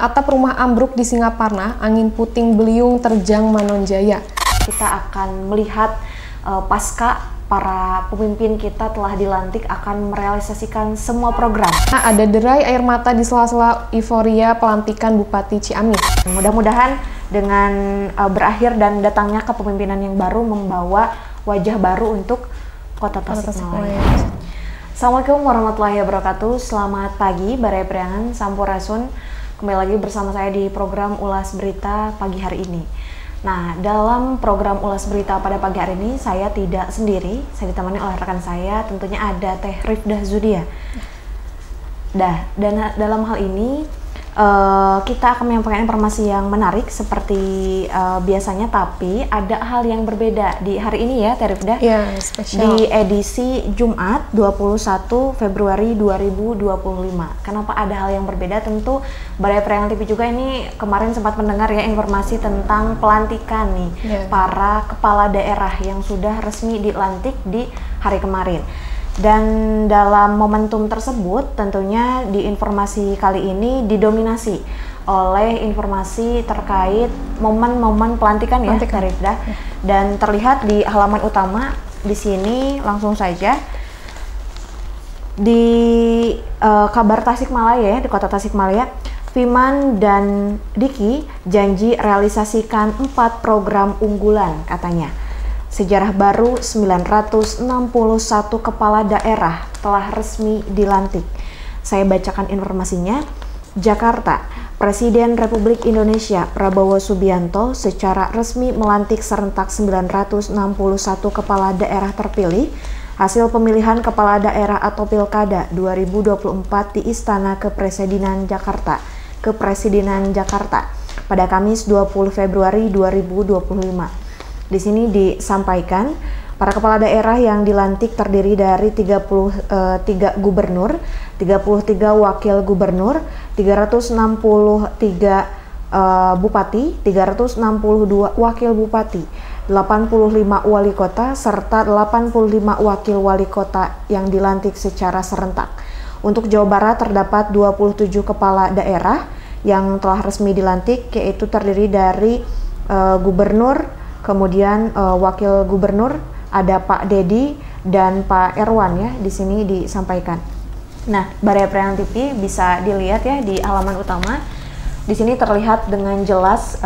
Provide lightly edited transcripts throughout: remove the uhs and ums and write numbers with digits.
Atap rumah ambruk di Singaparna, angin puting beliung terjang Manonjaya. Kita akan melihat pasca para pemimpin kita telah dilantik akan merealisasikan semua program. Ada derai air mata di sela-sela euforia pelantikan Bupati Ciamis. Mudah-mudahan dengan berakhir dan datangnya kepemimpinan yang baru membawa wajah baru untuk Kota Tasikmalaya. Assalamualaikum warahmatullahi wabarakatuh. Selamat pagi, Barai Priangan, Sampurasun. Kembali lagi bersama saya di program Ulas Berita pagi hari ini. Nah, dalam program Ulas Berita pada pagi hari ini, saya tidak sendiri. Saya ditemani oleh rekan saya, tentunya ada Teh Rifdah Zudia. Dan dalam hal ini, kita akan menyampaikan informasi yang menarik seperti biasanya, tapi ada hal yang berbeda di hari ini ya, Teh Rifdah. Ya, spesial. Di edisi Jumat 21 Februari 2025. Kenapa ada hal yang berbeda? Tentu Barai Priangan TV juga ini kemarin sempat mendengar ya informasi tentang pelantikan nih para kepala daerah yang sudah resmi dilantik di hari kemarin. Dan dalam momentum tersebut tentunya di informasi kali ini didominasi oleh informasi terkait momen-momen pelantikan ya, Rifdah. Dan terlihat di halaman utama di sini langsung saja di kabar Tasikmalaya ya, di Kota Tasikmalaya, Fiman dan Diki janji realisasikan 4 program unggulan katanya. Sejarah baru, 961 kepala daerah telah resmi dilantik. Saya bacakan informasinya. Jakarta, Presiden Republik Indonesia Prabowo Subianto secara resmi melantik serentak 961 kepala daerah terpilih hasil pemilihan kepala daerah atau Pilkada 2024 di Istana Kepresidenan Jakarta pada Kamis 20 Februari 2025. Di sini disampaikan para kepala daerah yang dilantik terdiri dari 33 gubernur, 33 wakil gubernur, 363 bupati, 362 wakil bupati, 85 wali kota, serta 85 wakil wali kota yang dilantik secara serentak. Untuk Jawa Barat terdapat 27 kepala daerah yang telah resmi dilantik, yaitu terdiri dari gubernur, kemudian wakil gubernur, ada Pak Dedi dan Pak Erwan ya, di sini disampaikan. Nah, Barai Priangan TV bisa dilihat ya di halaman utama. Di sini terlihat dengan jelas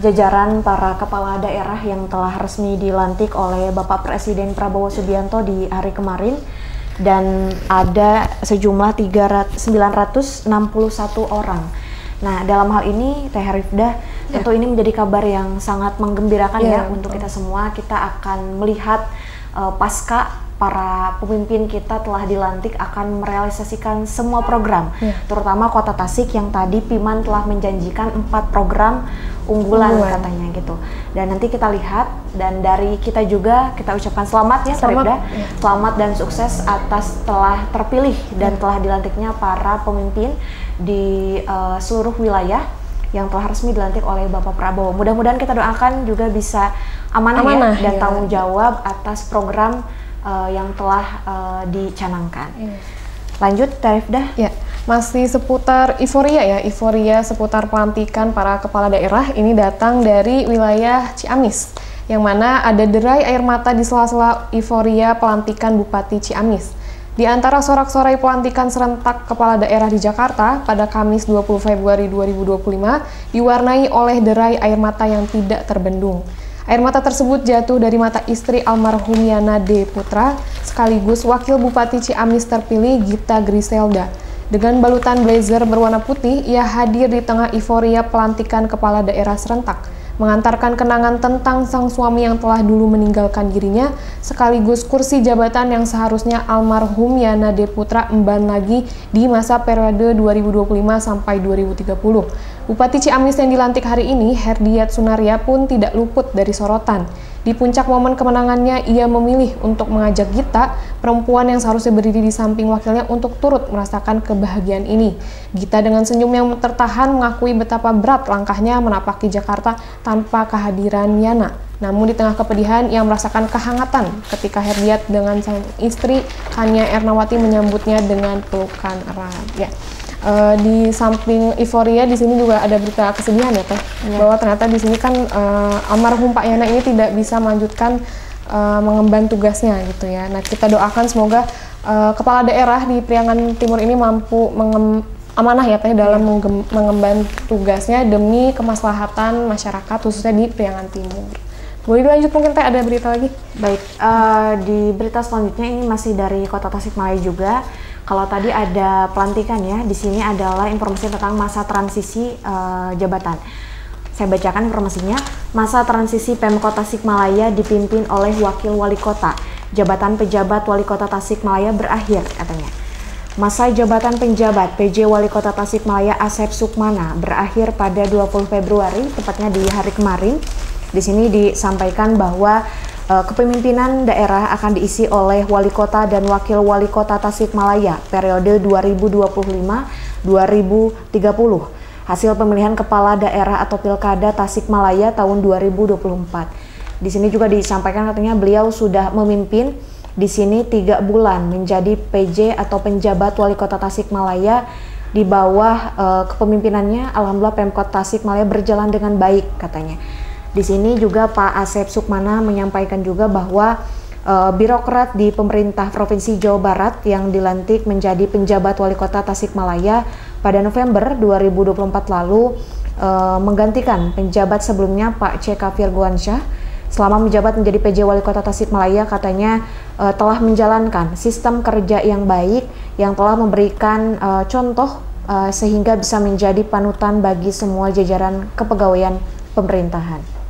jajaran para kepala daerah yang telah resmi dilantik oleh Bapak Presiden Prabowo Subianto di hari kemarin, dan ada sejumlah 961 orang. Nah, dalam hal ini Teh Rifdah, tentu ini menjadi kabar yang sangat menggembirakan ya untuk kita semua. Kita akan melihat pasca para pemimpin kita telah dilantik akan merealisasikan semua program, terutama Kota Tasik yang tadi Piman telah menjanjikan 4 program unggulan katanya gitu. Dan nanti kita lihat, dan dari kita juga kita ucapkan selamat ya, selamat dan sukses atas telah terpilih dan telah dilantiknya para pemimpin di seluruh wilayah yang telah resmi dilantik oleh Bapak Prabowo. Mudah-mudahan kita doakan juga bisa amanah dan tanggung jawab atas program yang telah dicanangkan. Lanjut, Rifdah. Ya, masih seputar euforia seputar pelantikan para kepala daerah. Ini datang dari wilayah Ciamis, yang mana ada derai air mata di sela-sela euforia pelantikan Bupati Ciamis. Di antara sorak-sorai pelantikan serentak kepala daerah di Jakarta pada Kamis 20 Februari 2025 diwarnai oleh derai air mata yang tidak terbendung. Air mata tersebut jatuh dari mata istri almarhum Yana D. Putra, sekaligus Wakil Bupati Ciamis terpilih Gita Griselda. Dengan balutan blazer berwarna putih, ia hadir di tengah euforia pelantikan kepala daerah serentak, mengantarkan kenangan tentang sang suami yang telah dulu meninggalkan dirinya, sekaligus kursi jabatan yang seharusnya almarhum Yana D. Putra emban lagi di masa periode 2025 sampai 2030. Bupati Ciamis yang dilantik hari ini, Herdiat Sunaria pun tidak luput dari sorotan. Di puncak momen kemenangannya, ia memilih untuk mengajak Gita, perempuan yang seharusnya berdiri di samping wakilnya, untuk turut merasakan kebahagiaan ini. Gita dengan senyum yang tertahan mengakui betapa berat langkahnya menapaki Jakarta tanpa kehadiran Yana. Namun di tengah kepedihan, ia merasakan kehangatan ketika Herdiat dengan sang istri Kania Ernawati menyambutnya dengan pelukan erat. Ya. Di samping euforia, di sini juga ada berita kesedihan ya Teh, bahwa ternyata di sini kan almarhum Pak Yana ini tidak bisa melanjutkan mengemban tugasnya gitu ya. Nah, kita doakan semoga kepala daerah di Priangan Timur ini mampu amanah ya Teh dalam mengemban tugasnya demi kemaslahatan masyarakat khususnya di Priangan Timur. Boleh dilanjut mungkin Teh, ada berita lagi? Baik, di berita selanjutnya ini masih dari Kota Tasikmalaya juga. Kalau tadi ada pelantikan ya, di sini adalah informasi tentang masa transisi jabatan. Saya bacakan informasinya. Masa transisi Pemkot Tasikmalaya dipimpin oleh Wakil Wali Kota. Jabatan pejabat Wali Kota Tasikmalaya berakhir, katanya. Masa jabatan penjabat PJ Wali Kota Tasikmalaya Asep Sukmana berakhir pada 20 Februari, tepatnya di hari kemarin. Di sini disampaikan bahwa kepemimpinan daerah akan diisi oleh Wali Kota dan Wakil Wali Kota Tasikmalaya periode 2025-2030. Hasil pemilihan kepala daerah atau Pilkada Tasikmalaya tahun 2024. Di sini juga disampaikan katanya beliau sudah memimpin di sini 3 bulan menjadi PJ atau penjabat Wali Kota Tasikmalaya. Di bawah kepemimpinannya, alhamdulillah Pemkot Tasikmalaya berjalan dengan baik, katanya. Di sini juga Pak Asep Sukmana menyampaikan juga bahwa birokrat di pemerintah Provinsi Jawa Barat yang dilantik menjadi penjabat Wali Kota Tasikmalaya pada November 2024 lalu menggantikan penjabat sebelumnya Pak C.K. Virgoansyah. Selama menjabat menjadi PJ Wali Kota Tasikmalaya, katanya telah menjalankan sistem kerja yang baik yang telah memberikan contoh sehingga bisa menjadi panutan bagi semua jajaran kepegawaian pemerintahan.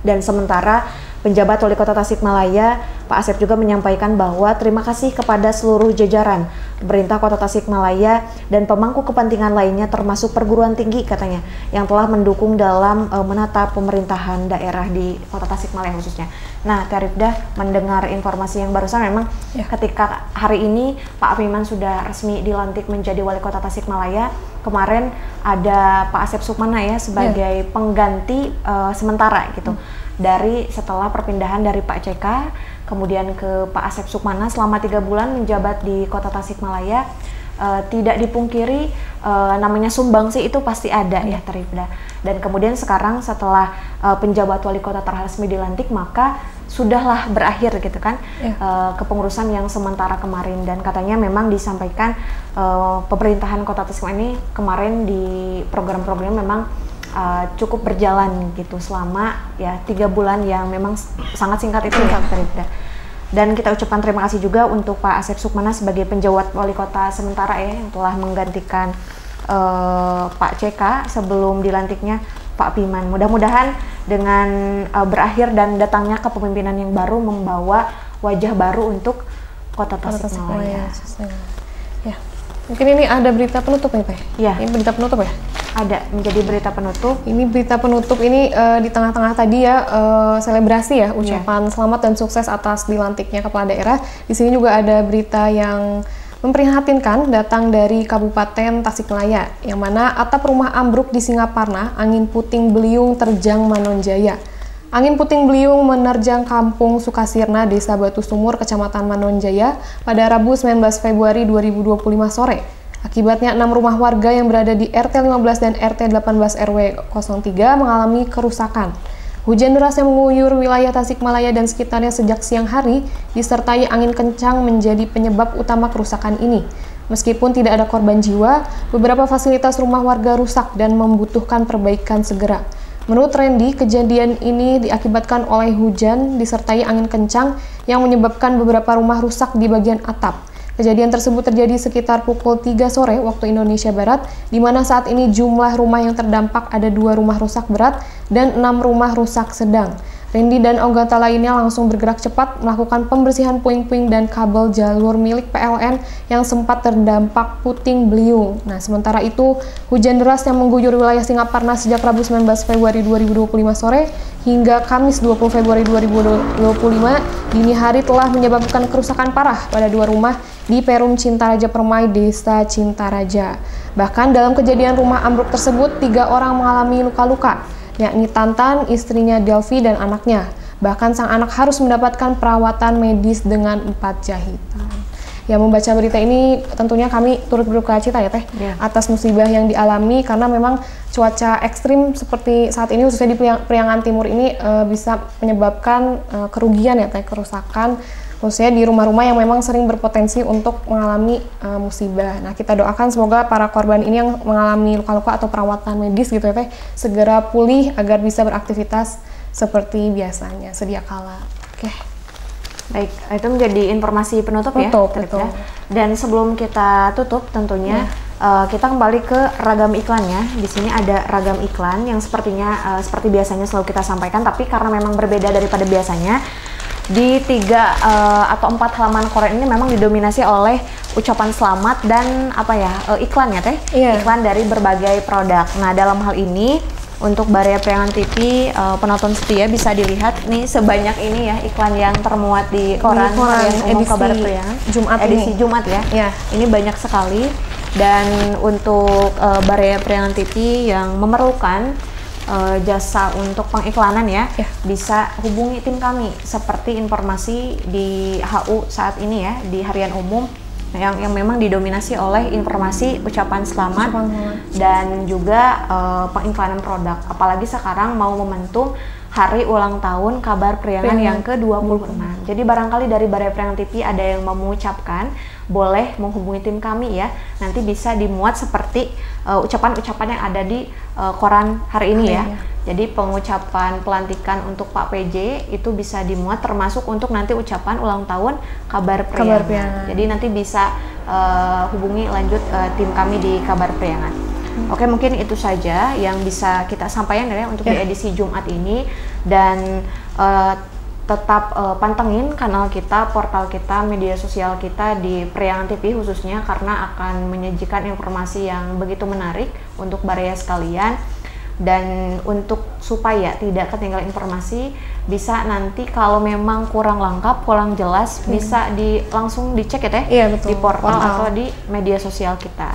Dan sementara penjabat Wali Kota Tasikmalaya, Pak Asep juga menyampaikan bahwa terima kasih kepada seluruh jajaran pemerintah Kota Tasikmalaya dan pemangku kepentingan lainnya termasuk perguruan tinggi, katanya, yang telah mendukung dalam menata pemerintahan daerah di Kota Tasikmalaya khususnya. Nah, Terifdah, mendengar informasi yang barusan, memang ketika hari ini Pak Apiman sudah resmi dilantik menjadi Wali Kota Tasikmalaya. Kemarin ada Pak Asep Sukmana ya sebagai pengganti sementara gitu. Dari setelah perpindahan dari Pak CK kemudian ke Pak Asep Sukmana selama 3 bulan menjabat di Kota Tasikmalaya, tidak dipungkiri namanya sumbangsi itu pasti ada ya Terifda. Dan kemudian sekarang setelah penjabat Wali Kota resmi dilantik, maka sudahlah berakhir gitu kan kepengurusan yang sementara kemarin. Dan katanya memang disampaikan pemerintahan Kota Tasikmalaya ini kemarin di program-program memang cukup berjalan gitu selama ya 3 bulan yang memang sangat singkat itu ya Terifda. Dan kita ucapkan terima kasih juga untuk Pak Asep Sukmana sebagai penjabat Wali Kota sementara ya yang telah menggantikan Pak CK sebelum dilantiknya Pak Piman. Mudah-mudahan dengan berakhir dan datangnya kepemimpinan yang baru membawa wajah baru untuk Kota Tasikmalaya. Ya. Mungkin ini ada berita penutup nih Teh. Ya. Ini berita penutup ya? Ada, menjadi berita penutup. Ini berita penutup ini di tengah-tengah tadi ya selebrasi ya, ucapan selamat dan sukses atas dilantiknya kepala daerah. Di sini juga ada berita yang memprihatinkan datang dari Kabupaten Tasikmalaya, yang mana atap rumah ambruk di Singaparna, angin puting beliung terjang Manonjaya. Angin puting beliung menerjang Kampung Sukasirna, Desa Batu Sumur, Kecamatan Manonjaya pada Rabu 19 Februari 2025 sore. Akibatnya 6 rumah warga yang berada di RT 15 dan RT 18 RW 03 mengalami kerusakan. Hujan deras yang mengguyur wilayah Tasikmalaya dan sekitarnya sejak siang hari disertai angin kencang menjadi penyebab utama kerusakan ini. Meskipun tidak ada korban jiwa, beberapa fasilitas rumah warga rusak dan membutuhkan perbaikan segera. Menurut Randy, kejadian ini diakibatkan oleh hujan disertai angin kencang yang menyebabkan beberapa rumah rusak di bagian atap. Kejadian tersebut terjadi sekitar pukul 3 sore waktu Indonesia Barat, di mana saat ini jumlah rumah yang terdampak ada 2 rumah rusak berat dan 6 rumah rusak sedang. Randy dan anggota lainnya langsung bergerak cepat melakukan pembersihan puing-puing dan kabel jalur milik PLN yang sempat terdampak puting beliung. Nah, sementara itu, hujan deras yang mengguyur wilayah Singaparna sejak Rabu 19 Februari 2025 sore hingga Kamis 20 Februari 2025 dini hari telah menyebabkan kerusakan parah pada 2 rumah di Perum Cintaraja Permai, Desa Cintaraja. Bahkan dalam kejadian rumah ambruk tersebut, 3 orang mengalami luka-luka, yakni Tantan, istrinya Delvi, dan anaknya. Bahkan sang anak harus mendapatkan perawatan medis dengan 4 jahitan. Ya, membaca berita ini tentunya kami turut berduka cita ya Teh, atas musibah yang dialami, karena memang cuaca ekstrim seperti saat ini khususnya di Priangan Timur ini bisa menyebabkan kerugian ya Teh, kerusakan khususnya di rumah-rumah yang memang sering berpotensi untuk mengalami musibah. Nah, kita doakan semoga para korban ini yang mengalami luka-luka atau perawatan medis gitu ya Teh, segera pulih agar bisa beraktivitas seperti biasanya sedia kala. Oke. Baik, itu menjadi informasi penutup ya. Betul. Dan sebelum kita tutup tentunya kita kembali ke ragam iklannya. Di sini ada ragam iklan yang sepertinya seperti biasanya selalu kita sampaikan, tapi karena memang berbeda daripada biasanya, di 3 atau 4 halaman koran ini memang didominasi oleh ucapan selamat dan iklan ya Teh, iklan dari berbagai produk. Nah, dalam hal ini untuk Baria Priangan TV penonton setia bisa dilihat nih sebanyak ini ya iklan yang termuat di koran edisi Kabar Priangan edisi Jumat ya. Ini banyak sekali, dan untuk Baria Priangan TV yang memerlukan jasa untuk pengiklanan ya, bisa hubungi tim kami seperti informasi di HU saat ini ya, di harian umum yang memang didominasi oleh informasi ucapan selamat dan juga pengiklanan produk. Apalagi sekarang mau momentum hari ulang tahun Kabar Priangan yang ke-26. Jadi barangkali dari Baria Priangan TV ada yang mau mengucapkan, boleh menghubungi tim kami ya. Nanti bisa dimuat seperti ucapan-ucapan yang ada di koran hari ini ya. Jadi pengucapan pelantikan untuk Pak PJ itu bisa dimuat, termasuk untuk nanti ucapan ulang tahun Kabar Priangan. Jadi nanti bisa hubungi lanjut tim kami di Kabar Priangan. Oke, mungkin itu saja yang bisa kita sampaikan ya untuk di edisi Jumat ini, dan tetap pantengin kanal kita, portal kita, media sosial kita di Priangan TV khususnya, karena akan menyajikan informasi yang begitu menarik untuk Baria sekalian. Dan untuk supaya tidak ketinggalan informasi, bisa nanti kalau memang kurang lengkap, kurang jelas, bisa langsung dicek ya Teh, di portal atau di media sosial kita.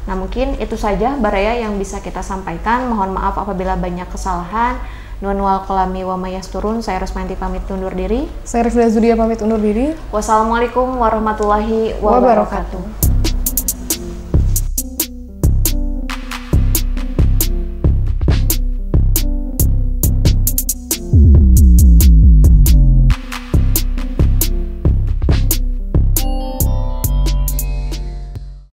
Nah, mungkin itu saja Baria yang bisa kita sampaikan. Mohon maaf apabila banyak kesalahan. Nuhun wal kolami wa mayasturun. Saya Rosmanti pamit undur diri. Saya Rifda Zudia pamit undur diri. Wassalamualaikum warahmatullahi wabarakatuh.